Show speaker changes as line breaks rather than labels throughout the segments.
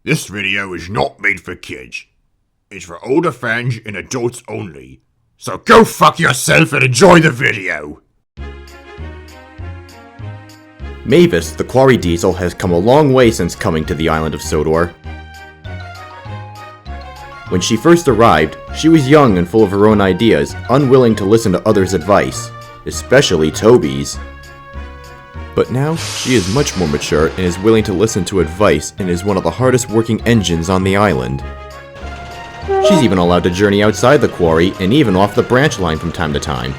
This video is not made for kids. It's for older fans and adults only. So go fuck yourself and enjoy the video!
Mavis, the quarry diesel, has come a long way since coming to the island of Sodor. When she first arrived, she was young and full of her own ideas, unwilling to listen to others' advice, especially Toby's. But now, she is much more mature and is willing to listen to advice and is one of the hardest working engines on the island. She's even allowed to journey outside the quarry and even off the branch line from time to time.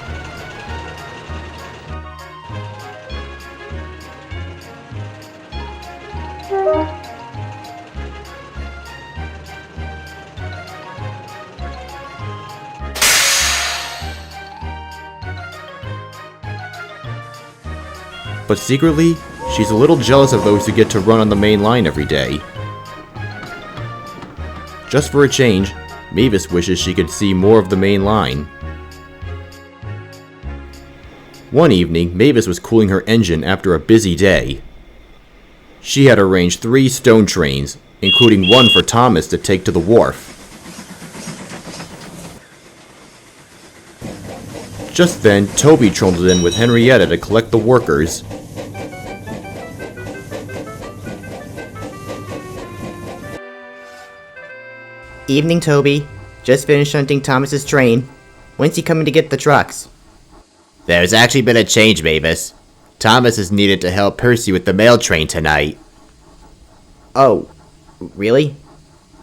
But secretly, she's a little jealous of those who get to run on the main line every day. Just for a change, Mavis wishes she could see more of the main line. One evening, Mavis was cooling her engine after a busy day. She had arranged 3 stone trains, including one for Thomas to take to the wharf. Just then, Toby trundled in with Henrietta to collect the workers.
Evening, Toby. Just finished shunting Thomas's train. When's he coming to get the trucks?
There's actually been a change, Mavis. Thomas is needed to help Percy with the mail train tonight.
Oh, really?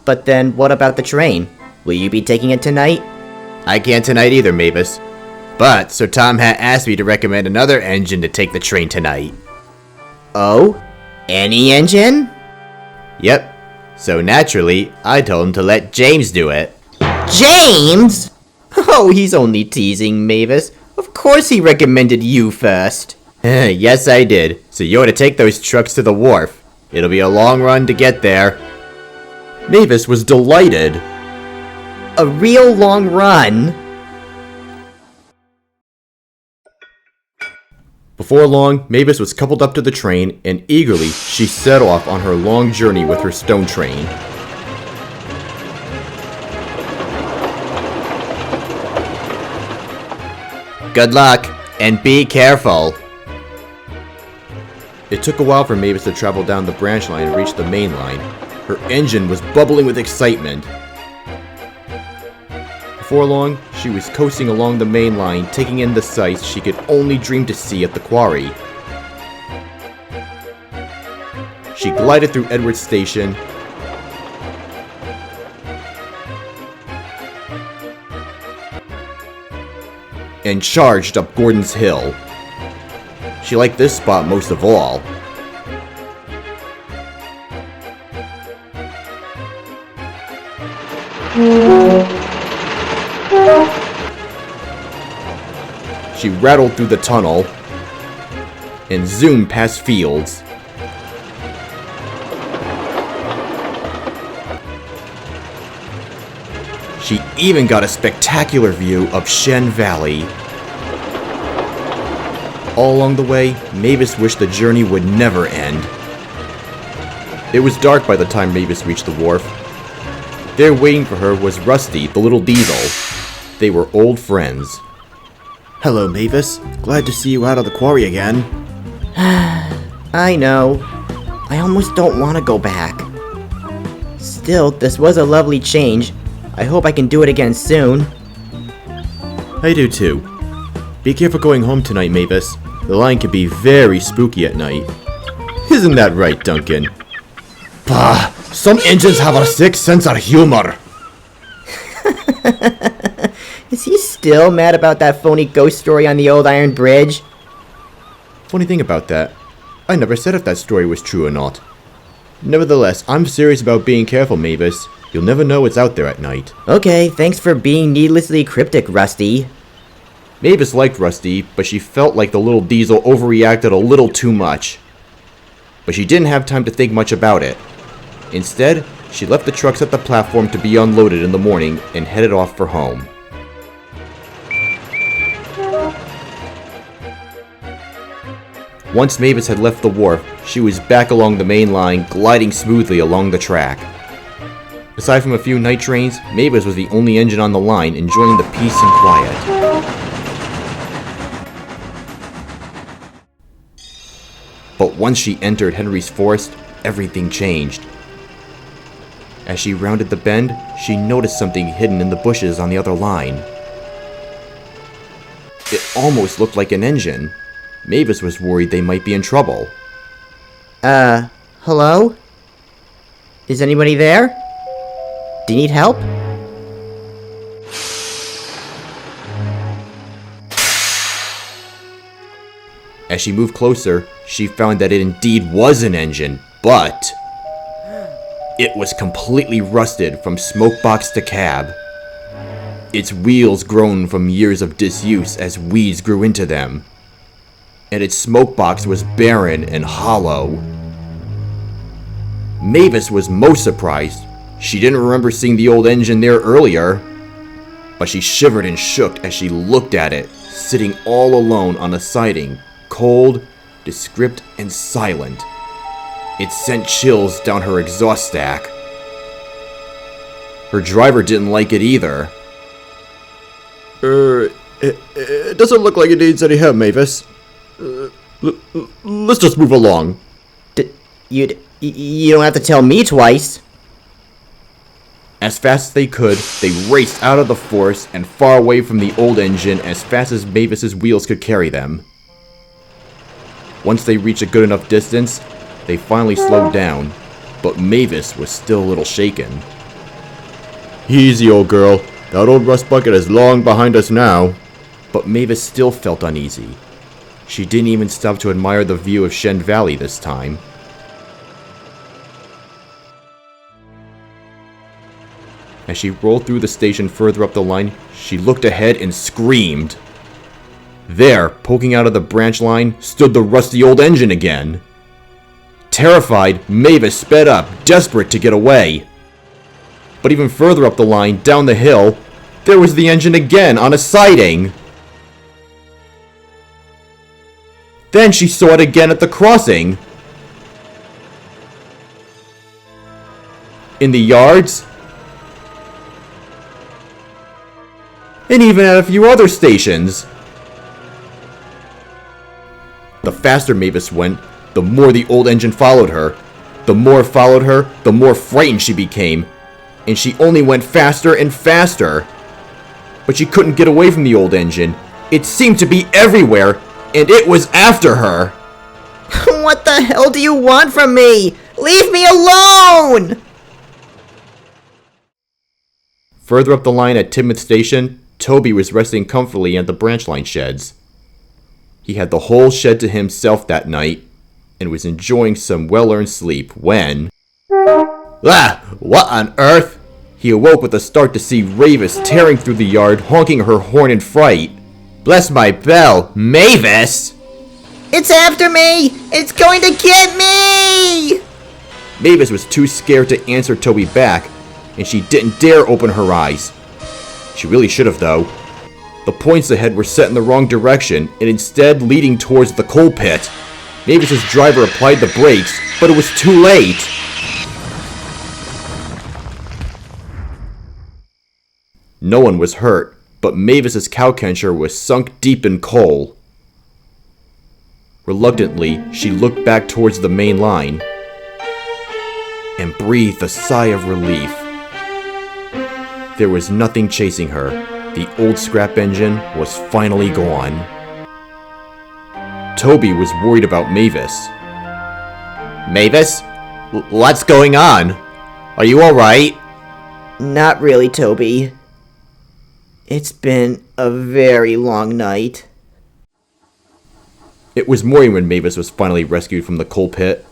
But then what about the train? Will you be taking it tonight?
I can't tonight either, Mavis. But Sir Tom had asked me to recommend another engine to take the train tonight.
Oh? Any engine?
Yep. So naturally, I told him to let James do it.
James? Oh, he's only teasing, Mavis. Of course he recommended you first.
Yes, I did. So you ought to take those trucks to the wharf. It'll be a long run to get there.
Mavis was delighted.
A real long run?
Before long, Mavis was coupled up to the train, and eagerly she set off on her long journey with her stone train.
Good luck, and be careful.
It took a while for Mavis to travel down the branch line and reach the main line. Her engine was bubbling with excitement. Before long, she was coasting along the main line, taking in the sights she could only dream to see at the quarry. She glided through Edward's Station, and charged up Gordon's Hill. She liked this spot most of all. She rattled through the tunnel and zoomed past fields. She even got a spectacular view of Shen Valley. All along the way, Mavis wished the journey would never end. It was dark by the time Mavis reached the wharf. There waiting for her was Rusty, the little diesel. They were old friends. Hello, Mavis. Glad to see you out of the quarry again.
I know. I almost don't want to go back. Still, this was a lovely change. I hope I can do it again soon.
I do too. Be careful going home tonight, Mavis. The line can be very spooky at night. Isn't that right, Duncan?
Bah! Some engines have a sick sense of humor!
Is he still mad about that phony ghost story on the old iron bridge?
Funny thing about that, I never said if that story was true or not. Nevertheless, I'm serious about being careful, Mavis. You'll never know what's out there at night.
Okay, thanks for being needlessly cryptic, Rusty.
Mavis liked Rusty, but she felt like the little diesel overreacted a little too much. But she didn't have time to think much about it. Instead, she left the trucks at the platform to be unloaded in the morning and headed off for home. Once Mavis had left the wharf, she was back along the main line, gliding smoothly along the track. Aside from a few night trains, Mavis was the only engine on the line, enjoying the peace and quiet. But once she entered Henry's forest, everything changed. As she rounded the bend, she noticed something hidden in the bushes on the other line. It almost looked like an engine. Mavis was worried they might be in trouble.
Hello? Is anybody there? Do you need help?
As she moved closer, she found that it indeed was an engine, but it was completely rusted from smokebox to cab. Its wheels grown from years of disuse as weeds grew into them, and its smokebox was barren and hollow. Mavis was most surprised. She didn't remember seeing the old engine there earlier, but she shivered and shook as she looked at it, sitting all alone on a siding, cold, descript, and silent. It sent chills down her exhaust stack. Her driver didn't like it either.
It doesn't look like it needs any help, Mavis. Let's just move along.
You don't have to tell me twice.
As fast as they could, they raced out of the forest and far away from the old engine as fast as Mavis's wheels could carry them. Once they reached a good enough distance, they finally slowed down, but Mavis was still a little shaken.
Easy, old girl. That old rust bucket is long behind us now.
But Mavis still felt uneasy. She didn't even stop to admire the view of Shen Valley this time. As she rolled through the station further up the line, she looked ahead and screamed. There, poking out of the branch line, stood the rusty old engine again. Terrified, Mavis sped up, desperate to get away. But even further up the line, down the hill, there was the engine again on a siding. Then she saw it again at the crossing. In the yards, and even at a few other stations. The faster Mavis went, the more the old engine followed her. The more it followed her, the more frightened she became, and she only went faster and faster. But she couldn't get away from the old engine. It seemed to be everywhere, and it was after her.
What the hell do you want from me? Leave me alone!
Further up the line at Timoth Station, Toby was resting comfortably at the branch line sheds. He had the whole shed to himself that night, and was enjoying some well-earned sleep when... What on earth? He awoke with a start to see Mavis tearing through the yard, honking her horn in fright. Bless my bell, Mavis!
It's after me! It's going to get me!
Mavis was too scared to answer Toby back, and she didn't dare open her eyes. She really should have, though. The points ahead were set in the wrong direction, and instead leading towards the coal pit. Mavis's driver applied the brakes, but it was too late. No one was hurt, but Mavis's cowcatcher was sunk deep in coal. Reluctantly, she looked back towards the main line and breathed a sigh of relief. There was nothing chasing her. The old scrap engine was finally gone. Toby was worried about Mavis. Mavis? What's going on? Are you alright?
Not really, Toby. It's been a very long night.
It was morning when Mavis was finally rescued from the coal pit.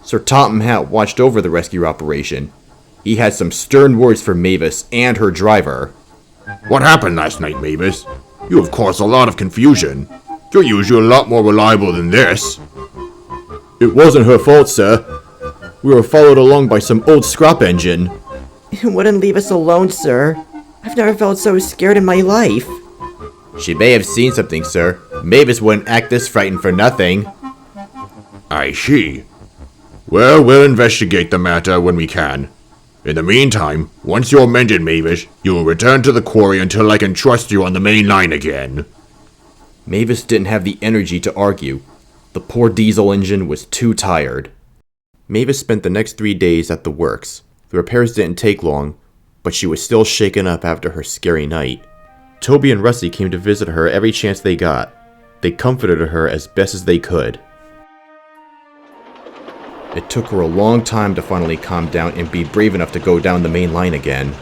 Sir Topham Hatt watched over the rescue operation. He had some stern words for Mavis and her driver.
What happened last night, Mavis? You have caused a lot of confusion. You're usually a lot more reliable than this.
It wasn't her fault, sir. We were followed along by some old scrap engine.
It wouldn't leave us alone, sir. I've never felt so scared in my life.
She may have seen something, sir. Mavis wouldn't act this frightened for nothing.
I see. Well, we'll investigate the matter when we can. In the meantime, once you're mended, Mavis, you will return to the quarry until I can trust you on the main line again.
Mavis didn't have the energy to argue. The poor diesel engine was too tired. Mavis spent the next 3 days at the works. The repairs didn't take long, but she was still shaken up after her scary night. Toby and Rusty came to visit her every chance they got. They comforted her as best as they could. It took her a long time to finally calm down and be brave enough to go down the main line again.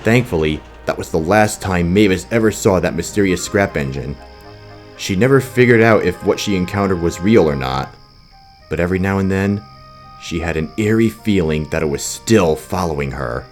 Thankfully, that was the last time Mavis ever saw that mysterious scrap engine. She never figured out if what she encountered was real or not, but every now and then, she had an eerie feeling that it was still following her.